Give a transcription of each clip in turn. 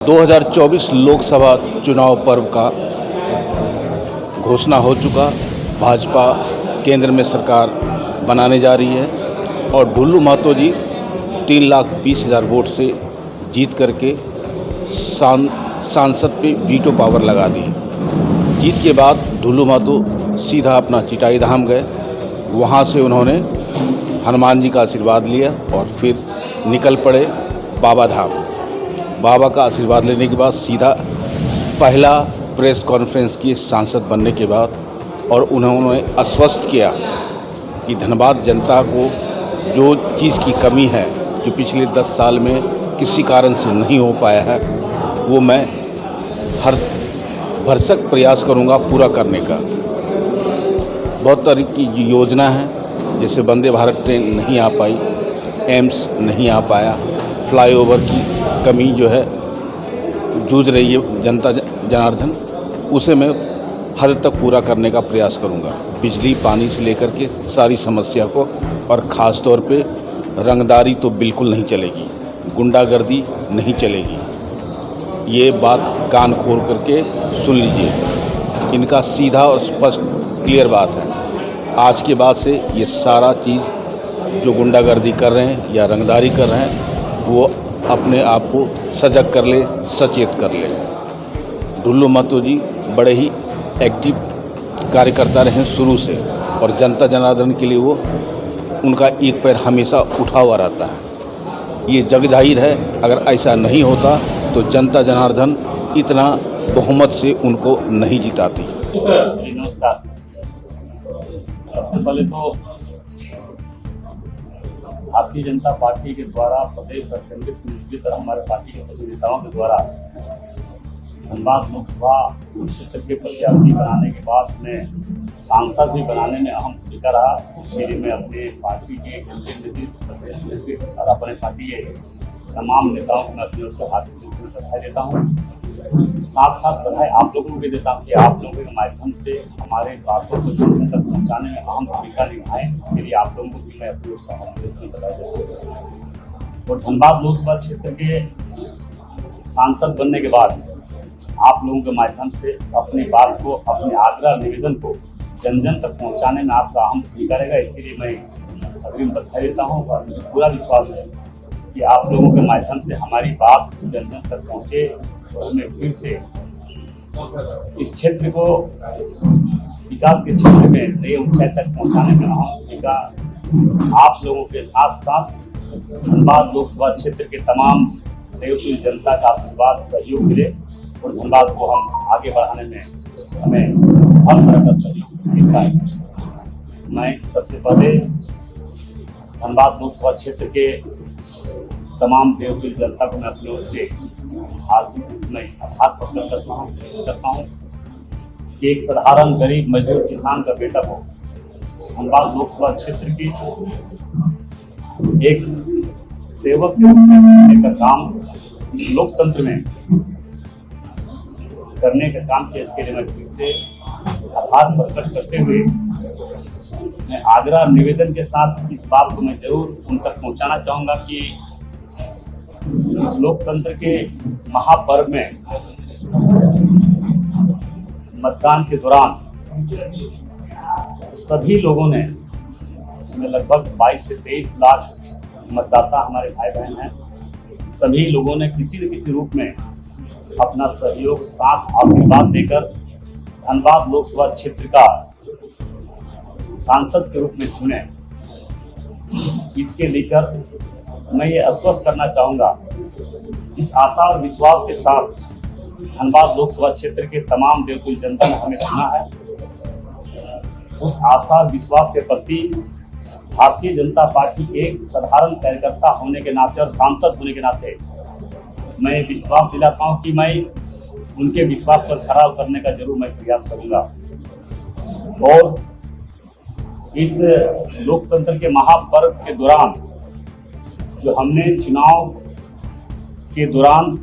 2024 लोकसभा चुनाव पर्व का घोषणा हो चुका। भाजपा केंद्र में सरकार बनाने जा रही है और ढुल्लू महतो जी 3,20,000 वोट से जीत करके सांसद पे वीटो पावर लगा दी। जीत के बाद ढुल्लू महतो सीधा अपना चिटाई धाम गए। वहाँ से उन्होंने हनुमान जी का आशीर्वाद लिया और फिर निकल पड़े बाबा धाम। बाबा का आशीर्वाद लेने के बाद सीधा पहला प्रेस कॉन्फ्रेंस की सांसद बनने के बाद और उन्होंने आश्वस्त किया कि धनबाद जनता को जो चीज़ की कमी है, जो पिछले 10 साल में किसी कारण से नहीं हो पाया है, वो मैं हर भरसक प्रयास करूंगा पूरा करने का। बहुत तरह की योजना है, जैसे वंदे भारत ट्रेन नहीं आ पाई, एम्स नहीं आ पाया, फ्लाईओवर की कमी जो है जूझ रही है जनता जनार्दन, उसे मैं हद तक पूरा करने का प्रयास करूंगा। बिजली पानी से लेकर के सारी समस्या को, और ख़ास तौर पे रंगदारी तो बिल्कुल नहीं चलेगी, गुंडागर्दी नहीं चलेगी। ये बात कान खोल करके सुन लीजिए, इनका सीधा और स्पष्ट क्लियर बात है। आज के बाद से ये सारा चीज़ जो गुंडागर्दी कर रहे हैं या रंगदारी कर रहे हैं, वो अपने आप को सजग कर ले, सचेत कर ले। ढुल्लू महतो जी बड़े ही एक्टिव कार्यकर्ता रहे शुरू से, और जनता जनार्दन के लिए वो उनका एक पैर हमेशा उठा हुआ रहता है। ये जग जाहिर है, अगर ऐसा नहीं होता तो जनता जनार्दन इतना बहुमत से उनको नहीं जिताती। नमस्कार। सबसे पहले तो भारतीय जनता पार्टी के द्वारा प्रदेश अध्यक्ष की तरह हमारे पार्टी के सभी नेताओं के द्वारा धनबाद लोकसभा क्षेत्र के प्रत्याशी बनाने के बाद में सांसद भी बनाने में अहम भूमिका रहा। इसके लिए मैं अपने पार्टी के केंद्रीय नेतृत्व, प्रदेश नेतृत्व और अपने पार्टी के तमाम नेताओं को मैं अपनी ओर से हार्दिक बधाई देता हूँ। साथ साथ बधाई आप लोगों को भी देता हूँ कि आप लोगों के माध्यम से हमारे बातों को जन तक पहुँचाने में अहम भूमिका निभाएं। इसके लिए आप लोगों को भी मैं अपनी ओर से बधाई देता हूँ। और धनबाद लोकसभा क्षेत्र के सांसद बनने के बाद आप लोगों के माध्यम से अपनी बात को, अपने आग्रह निवेदन को जन जन तक पहुँचाने में आपका अहम भूमिका रहेगा। इसके लिए मैं अग्रिम बधाई देता हूँ और मुझे पूरा विश्वास है कि आप लोगों के माध्यम से हमारी बात जन जन तक पहुँचे और हमें फिर से इस क्षेत्र को विकास के क्षेत्र में नई ऊंचाई तक पहुंचाने में अहम भूमिका आप लोगों के साथ साथ धनबाद लोकसभा क्षेत्र के तमाम देवशूल जनता का आशीर्वाद, सहयोग मिले और धनबाद को हम आगे बढ़ाने में हमें हर तरह का सहयोग मिलता है। मैं सबसे पहले धनबाद लोकसभा क्षेत्र के तमाम देवशूल जनता को मैं अपनी ओर से आभार प्रकट करता हूँ कि एक साधारण गरीब मजदूर किसान का बेटा हो धनबाद लोकसभा क्षेत्र की एक सेवक के रूप में का काम लोकतंत्र में करने का काम किया। इसके लिए मैं फिर से आभार प्रकट करते हुए मैं आग्रह निवेदन के साथ इस बात को मैं जरूर उन तक पहुंचाना चाहूँगा कि इस लोकतंत्र के महापर्व में मतदान के दौरान सभी लोगों ने, लगभग 22 से 23 लाख मतदाता हमारे भाई बहन हैं, सभी लोगों ने किसी न किसी रूप में अपना सहयोग, साथ, आशीर्वाद देकर धनबाद लोकसभा क्षेत्र का सांसद के रूप में चुने। इसके लेकर मैं ये आश्वस्त करना चाहूँगा, इस आशा और विश्वास के साथ धनबाद लोकसभा क्षेत्र के तमाम देवशूल जनता ने हमें चुना है। उस आशा और विश्वास के प्रति भारतीय जनता पार्टी के एक साधारण कार्यकर्ता होने के नाते और सांसद होने के नाते मैं विश्वास दिलाता हूँ कि मैं उनके विश्वास पर खरा उतरने का जरूर मैं प्रयास करूँगा। और इस लोकतंत्र के महापर्व के दौरान जो हमने चुनाव के दौरान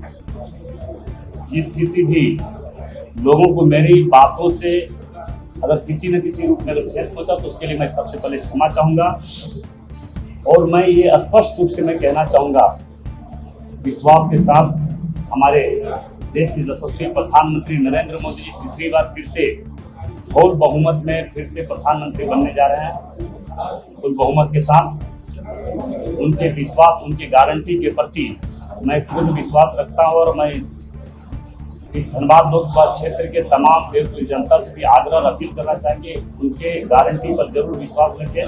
किसी भी लोगों को मेरी बातों से अगर किसी न किसी रूप में अगर ठेस पहुंचा तो उसके लिए मैं सबसे पहले क्षमा चाहूँगा। और मैं ये स्पष्ट रूप से मैं कहना चाहूँगा विश्वास के साथ हमारे देश के यशस्वी प्रधानमंत्री नरेंद्र मोदी जी तीसरी बार फिर से फुल बहुमत में फिर से प्रधानमंत्री बनने जा रहे हैं। फुल बहुमत के साथ उनके विश्वास, उनकी गारंटी के प्रति मैं पूर्ण विश्वास रखता हूं और मैं इस धनबाद लोकसभा क्षेत्र के तमाम देश जनता से भी आग्रह अपील करना चाहेंगे, उनके गारंटी पर जरूर विश्वास रखें।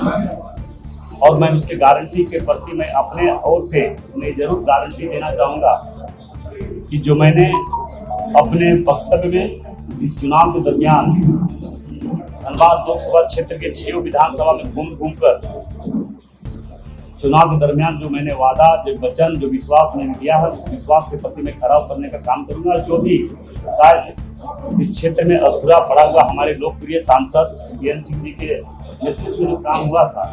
और मैं उसके गारंटी के प्रति मैं अपने ओर से मैं जरूर गारंटी देना चाहूँगा कि जो मैंने अपने वक्तव्य में इस चुनाव के दरमियान धनबाद लोकसभा क्षेत्र के 6 विधानसभा में घूम कर चुनाव के दरमियान जो मैंने वादा, जो वचन, जो विश्वास मैंने दिया है, उस विश्वास के प्रति मैं खरा उतरने का काम करूंगा। जो भी कार्य इस क्षेत्र में अधूरा पड़ा हुआ हमारे लोकप्रिय सांसद बीएन सिंह जी के नेतृत्व में जो काम हुआ था,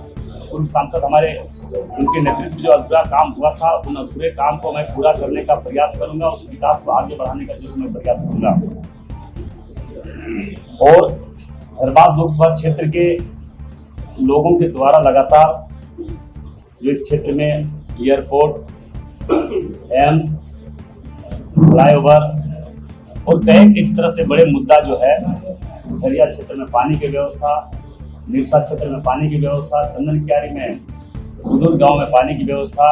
उन सांसद हमारे उनके नेतृत्व में जो अधूरा काम हुआ था, उन अधूरे काम को मैं पूरा करने का प्रयास करूंगा, उस विकास को आगे बढ़ाने का जो मैं प्रयास करूंगा। और धनबाद लोकसभा क्षेत्र के लोगों के द्वारा लगातार जो इस क्षेत्र में एयरपोर्ट, एम्स, फ्लाईओवर और कई इस तरह से बड़े मुद्दा जो है, झरिया क्षेत्र में पानी की व्यवस्था, मिर्सा क्षेत्र में पानी की व्यवस्था, चंदन क्यारी में सुदूर गांव में पानी की व्यवस्था,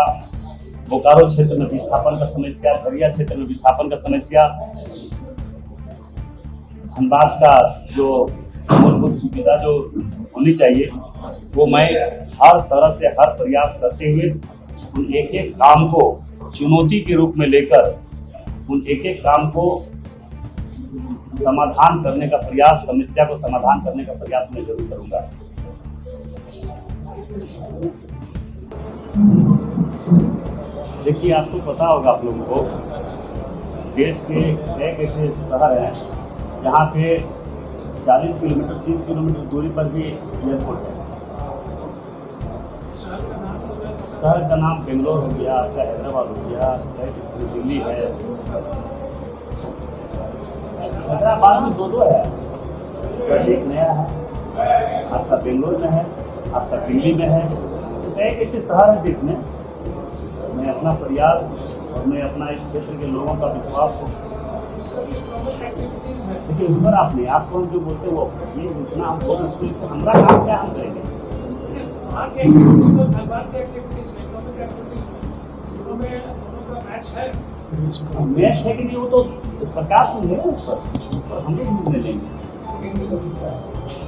बोकारो क्षेत्र में विस्थापन का समस्या, झरिया क्षेत्र में विस्थापन का समस्या, धनबाद का जो मूलभूत सुविधा जो होनी चाहिए वो मैं हर तरह से हर प्रयास करते हुए उन एक एक काम को चुनौती के रूप में लेकर उन एक एक काम को समाधान करने का प्रयास, समस्या को समाधान करने का प्रयास मैं जरूर करूंगा। देखिए, आपको पता होगा, आप लोगों को देश के एक ऐसे शहर हैं जहाँ पे 40 किलोमीटर 30 किलोमीटर दूरी पर भी एयरपोर्ट है। शहर का नाम बेंगलोर हो गया, आपका हैदराबाद हो गया, दिल्ली है, हैदराबाद में दो है, एक नया है, आपका बेंगलोर में है, आपका दिल्ली में है। एक ऐसे शहर है देश में। मैं अपना प्रयास और मैं अपना इस क्षेत्र के लोगों का विश्वास को, लेकिन इस पर आप नहीं, आपको जो बोलते वो ये जितना हम बोल सकते हैं, हमारा काम क्या हम करेंगे। मैच है कि नहीं वो तो सरकार से है, उस पर हम लोग निर्णय लेंगे।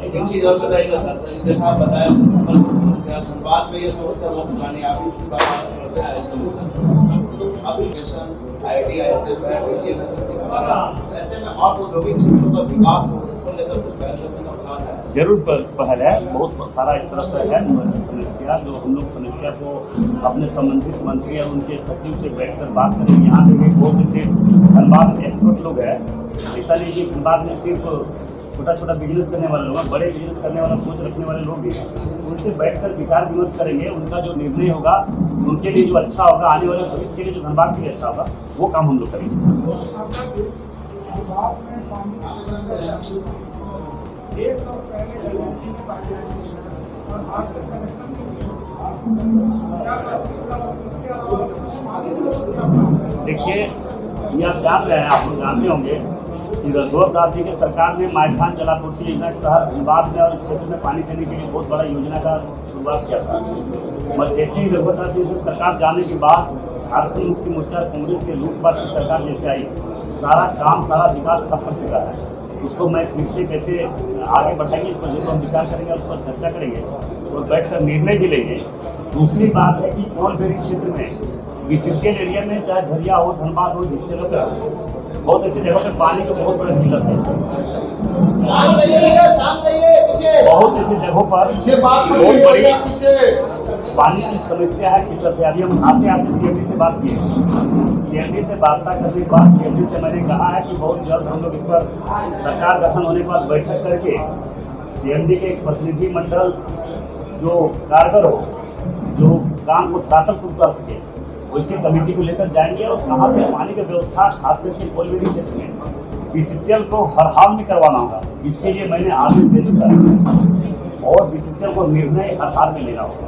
एक चीज और बताइएगा सर, जैसा आप बताया समस्या धनबाद में ये समस्या बहुत पुरानी, आप इसकी बात करते हैं अभी IIT ऐसे में और औद्योगिक क्षेत्रों का विकास हो, इसको लेकर कुछ पहल करने का प्लान है? जरूर पहल है, बहुत सारा इस तरह से है समस्या, जो हम लोग समस्या को अपने संबंधित मंत्री और उनके सचिव से बैठकर बात करेंगे। यहाँ पे भी बहुत ऐसे धनबाद में एक्सपर्ट लोग हैं, ऐसा नहीं कि धनबाद में सिर्फ छोटा छोटा बिजनेस करने वाले लोग हैं, बड़े बिजनेस करने वाला सोच रखने वाले लोग भी हैं। उनसे बैठकर विचार विमर्श करेंगे, उनका जो निर्णय होगा उनके लिए जो अच्छा होगा, आने वाले भविष्य के लिए जो धनबाद के लिए अच्छा होगा, वो काम हम लोग करेंगे। देखिए, ये आप जान रहे हैं, आप लोग जानते होंगे कि रघुवर जी के सरकार ने मायखान जलापूर्ति योजना के तहत धनबाद में और इस क्षेत्र में पानी देने के लिए बहुत बड़ा योजना का शुरुआत किया था। मगर जैसे ही रघुवर जी की सरकार जाने के बाद झारखंड मुक्ति मोर्चा कांग्रेस के लूटपाट की सरकार जैसे आई, सारा काम, सारा विकास ठप कर चुका है। उसको मैं फिर से कैसे आगे बढ़ाएंगे, इस पर जरूर हम विचार करेंगे, उस पर चर्चा करेंगे और बैठकर निर्णय भी लेंगे। दूसरी बात है कि कोलबेरी क्षेत्र में बीसीसीएल एरिया में, चाहे झरिया हो, धनबाद हो, जिससे लोग बहुत ऐसी जगह पर पानी की बहुत बड़ी दिक्कत है। बहुत ऐसी जगहों पर बहुत बड़ी पानी की समस्या है, दिक्कत है। अभी हम आते सीएमडी से बात किए, सीएमडी से वार्ता करने के बाद सीएमडी से मैंने कहा है कि बहुत जल्द हम लोग इस पर सरकार गठन होने के बाद बैठक करके सीएमडी के एक प्रतिनिधि मंडल जो कारगर हो, जो काम को ताकतपूर्ण कर सके, वैसे कमेटी को लेकर जाएंगे और कहाँ से पानी की व्यवस्था खास करके कोलबेरी क्षेत्र में बीसीसीएल को हर हाल में करवाना होगा। इसके लिए मैंने आदेश दे दिया है और बीसीसीएल को निर्णय हर हाल में लेना होगा।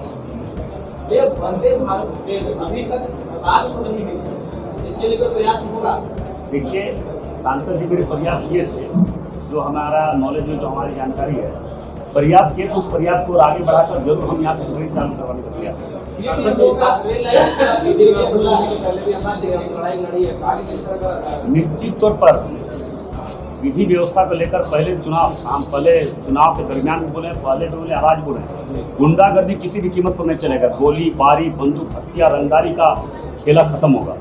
ये वंदे भारत ट्रेन अभी तक बात तो नहीं हुई, इसके लिए कोई प्रयास होगा? देखिए, सांसद जी मेरे प्रयास किए थे, जो हमारा नॉलेज में, जो हमारी जानकारी है, प्रयास किए, उस प्रयास को आगे बढ़ाकर जरूर हम यहाँ से ट्रेन चालू करवाने का प्रयास करें। निश्चित तौर पर विधि व्यवस्था को लेकर पहले चुनाव के दरमियान भी बोले, पहले भी बोले, आवाज बोले, गुंडागर्दी किसी भी कीमत पर नहीं चलेगा। गोली बारी, बंदूक, हथियार, रंगदारी का खेला खत्म होगा,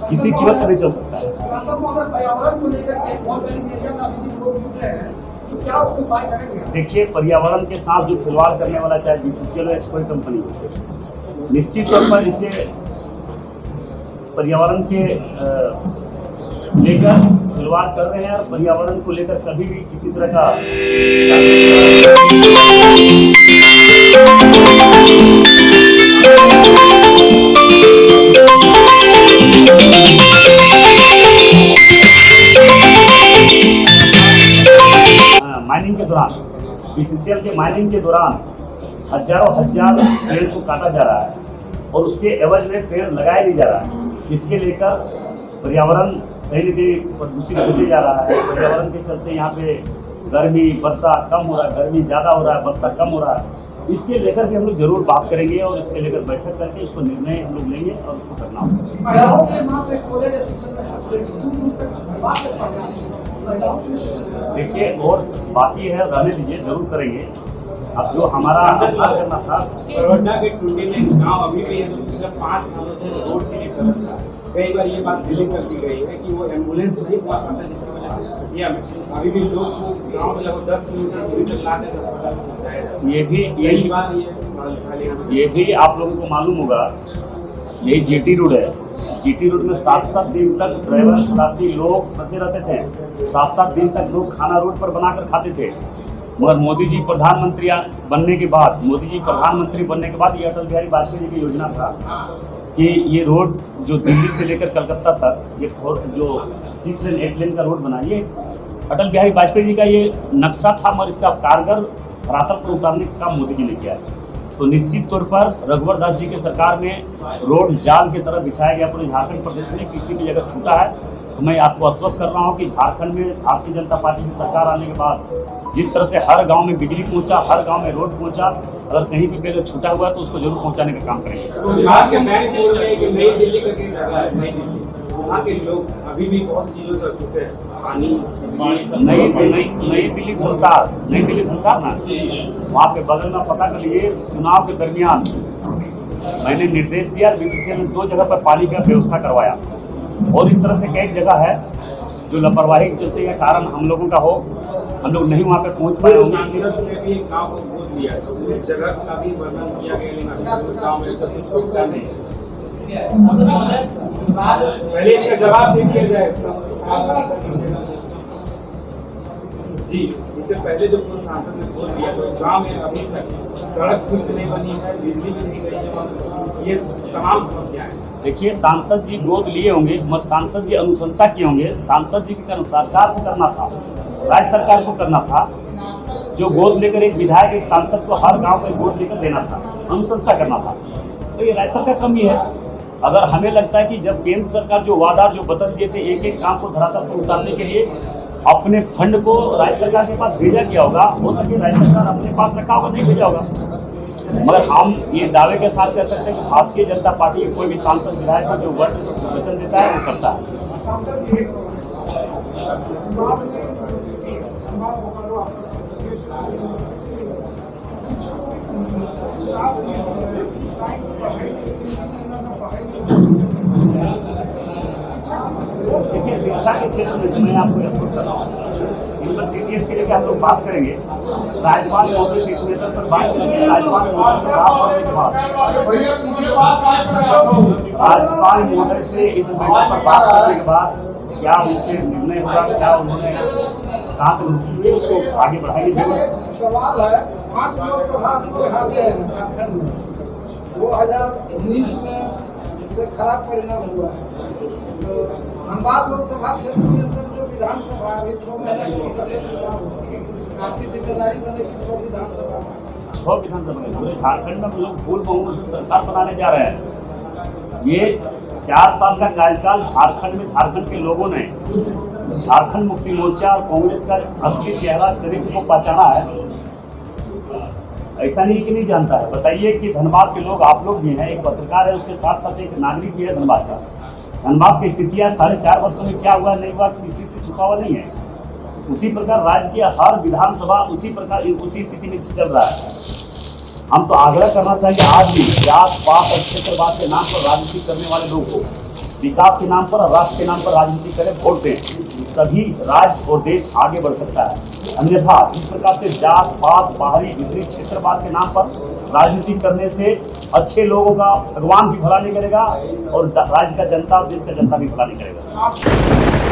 किसी कीमत पर नहीं चल सकता है। सांसद महोदय, पर्यावरण को लेकर के बहुत बड़ी मीडिया में अभी भी लोग जुट रहे हैं, तो क्या उसको उपाय करेंगे? देखिए, पर्यावरण के साथ जो खिलवाड़ करने वाला, चाहे बीसीसीएल हो या कोई कंपनी हो, निश्चित तौर पर इसे पर्यावरण के लेकर खिलवाड़ कर रहे हैं और पर्यावरण को लेकर कभी भी किसी तरह का माइनिंग के दौरान, बीसीसीएल के माइनिंग के दौरान हजारों पेड़ को काटा जा रहा है और उसके एवज में पेड़ लगाया नहीं जा रहा है। इसके लेकर पर्यावरण कहीं न कहीं प्रदूषित होते जा रहा है। पर्यावरण के चलते यहाँ पे गर्मी, वर्षा कम हो रहा है, गर्मी ज़्यादा हो रहा है, वर्षा कम हो रहा है। इसके लेकर भी हम लोग जरूर बात करेंगे और इसके लेकर बैठक करके इसको निर्णय हम लोग लेंगे और उसको करना होगा। देखिए, और बाकी है, रहने दीजिए, जरूर करेंगे। अब जो हमारा करना था, बड़ौदा के टुंडी में गाँव अभी भी है, तो पिछले 5 सालों से रोड के लिए तरस रहा है। कई बार ये बात दिल्ली कर दी गई है कि वो एम्बुलेंस नहीं पहुंच पाता, जिसकी वजह से खटिया में अभी भी लोग को गाँव से लगभग 10 किलोमीटर दूरी तक लाकर अस्पताल में पहुँचाया जाता है। ये भी आप लोगों को मालूम होगा, यही जीटी रोड है। जीटी रोड में 7-7 दिन तक ड्राइवर खलासी लोग फंसे रहते थे। 7-7 दिन तक लोग खाना रोड पर बनाकर खाते थे। मगर मोदी जी प्रधानमंत्री बनने के बाद ये अटल बिहारी वाजपेयी जी की योजना था कि ये रोड जो दिल्ली से लेकर कलकत्ता तक, ये जो 6 लेन 8 लेन का रोड बना, ये अटल बिहारी वाजपेयी जी का ये नक्शा था, मगर इसका कारगर धरातल पर उतारने का काम मोदी जी ने किया है। तो निश्चित तौर पर रघुवर दास जी की सरकार में रोड जाल की तरह बिछाया गया पूरे झारखंड प्रदेश में, किसी भी जगह छूटा है। तो मैं आपको आश्वस्त कर रहा हूँ कि झारखंड में भारतीय जनता पार्टी की सरकार आने के बाद जिस तरह से हर गांव में बिजली पहुंचा, हर गांव में रोड पहुंचा, अगर कहीं भी अगर छूटा हुआ है तो उसको जरूर पहुंचाने का काम करेंगे। नई दिल्ली करके जगह है, नई दिल्ली, वहाँ के लोग अभी भी बहुत चीज़ों से छूटे हैं, पानी। नई दिल्ली धनसार ना, वहाँ पे बगल में पता कर लिए, चुनाव के दरमियान मैंने निर्देश दिया, बीसीसीएल ने 2 जगह पर पानी का व्यवस्था करवाया। और इस तरह से कई जगह है जो लापरवाही के चलते का कारण हम लोगों का हो, हम लोग नहीं वहाँ पे पहुँच पाए होंगे। पहले इसका जवाब दे दिया जाए जी। इससे पहले जो सांसद ने बोल दिया, तो गाँव में अभी तक सड़क ठीक से नहीं बनी है, बिजली भी नहीं गई है, ये तमाम समस्याएं। देखिए, सांसद जी गोद लिए होंगे, मगर सांसद जी अनुशंसा किए होंगे। सांसद जी की सरकार को करना था, राज्य सरकार को करना था, जो गोद लेकर एक विधायक, एक सांसद को हर गांव में गोद लेकर देना था, अनुशंसा करना था। तो ये राज्य सरकार कमी है। अगर हमें लगता है कि जब केंद्र सरकार जो वादा जो बदल दिए थे, एक काम को धरातल पर उतारने के लिए अपने फंड को राज्य सरकार के पास भेजा गया होगा, हो सके राज्य सरकार अपने पास रखा होगा, नहीं भेजा होगा। मगर हम ये दावे के साथ कह सकते हैं कि भारतीय जनता पार्टी के कोई भी सांसद विधायक को जो वचन देता है वो करता है। देखिए, शिक्षा के क्षेत्र में मैं आपको यह सोच रहा हूँ, यूनिवर्सिटीज के लिए हम लोग बात करेंगे। राज्यपाल महोदय से इस मैटर पर बात करेंगे। राज्यपाल महोदय से बात करने के बाद क्या उनसे निर्णय होगा, क्या उन्होंने कहाँ तक रुकेंगे, उसको आगे बढ़ाएंगे। सवाल है, 5 लोकसभा हारे हैं झारखंड में, 2019 में से खराब परिणाम हुआ है। तो धनबाद लोकसभा क्षेत्र के अंदर जो विधानसभा अभी 6 महीने के पहले चुनाव हुआ, आपकी जिम्मेदारी बनेगी 6 विधानसभा पूरे झारखंड में हम लोग फुल बहुमत से सरकार बनाने जा रहे हैं। ये 4 साल का कार्यकाल झारखंड में झारखंड के लोगों ने झारखंड मुक्ति मोर्चा और कांग्रेस का असली चेहरा चरित्र को पहचाना है। ऐसा नहीं कि नहीं जानता है। बताइए कि धनबाद के लोग, आप लोग भी हैं, एक पत्रकार है, उसके साथ साथ एक नागरिक भी है धनबाद का। धनबाद की स्थितियाँ 4.5 वर्षों में क्या हुआ नहीं हुआ किसी से छुपा हुआ नहीं है। उसी प्रकार राज्य की हर विधानसभा उसी प्रकार उसी स्थिति में चल रहा है। हम तो आग्रह करना चाहिए आज भी जात पात और क्षेत्रवाद के नाम पर राजनीति करने वाले लोगों को विकास के नाम पर और राष्ट्र के नाम पर राजनीति करें, वोट दें, तभी राज्य और देश आगे बढ़ सकता है। अन्यथा इस प्रकार से जात पात बाहरी विपरीत क्षेत्रवाद के नाम पर राजनीति करने से अच्छे लोगों का भगवान भी भला नहीं करेगा और राज्य का जनता और देश का जनता भी भला नहीं करेगा।